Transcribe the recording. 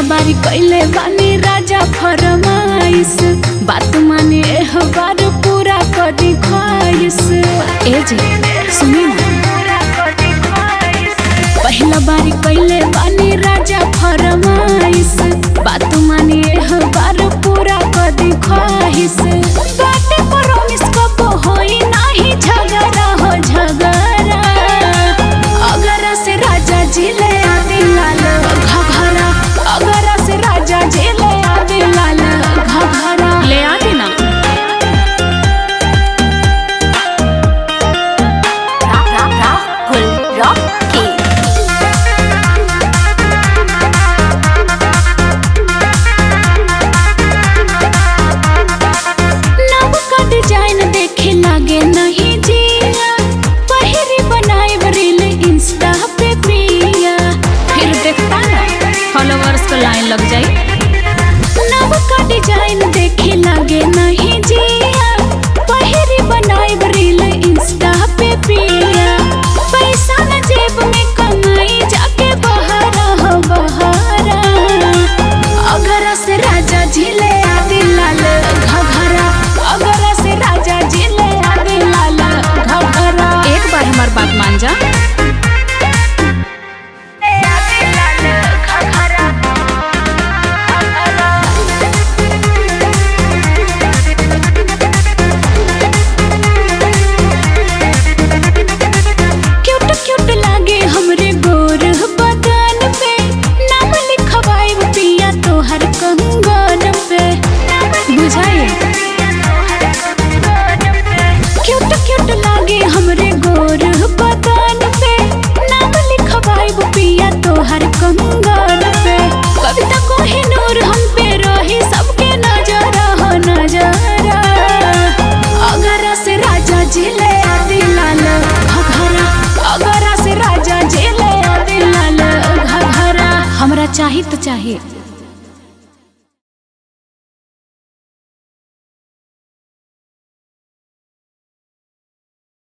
बारी कैले बानी राजा फरमाइश, बात माने एह बार पूरा करी ख्वाइश। ए जी सुनी ना, पहला बारी कैले बानी राजा फरमाइश, बात माने एह बार पूरा करी ख्वाइश। बाटे प्रॉमिस कब होई नाही झगड़ा हो झगड़ा, अगर से राजा जी ले आदि लाल घघरा, अगर से राजा जी ले आदि लाल घघरा। ले आदि ना राहुल रॉकी। नव का डिजाइन देखे लागे नहीं जिया, पहिरी बनाए रील इंस्टा पे प्रिया, फिर देखता ना फॉलोवर्स को लाइन लग जाए। नव का डिजाइन देखे लागे नहीं जिया, पहिरी बनाए रील इंस्टा पे प्रिया। पैसा न जेब में कमाई जाके बहारा हो बहारा, अगर से राजा जी ले आदि लाल घघरा, अगर से राजा जी ले आदि लाल घघरा। एक बार हमार बात मान जा। क्यूट क्यूट लागे हमरे गोर बदन पे, नाम लिखवाए पिया तोहर कंगन पे, बुझाए। क्यूट क्यूट लागे हमरे गोर बदन पे, नाम लिखवाए पिया तोहर कंगन पे। कविता कोहिनूर हम पे रही सबके नजरा हो नजरा, अगर से राजा जी ले आदि लाल घघरा, अगर से राजा जी ले आदि लाल घघरा। हमरा चाहिए तो चाहिए।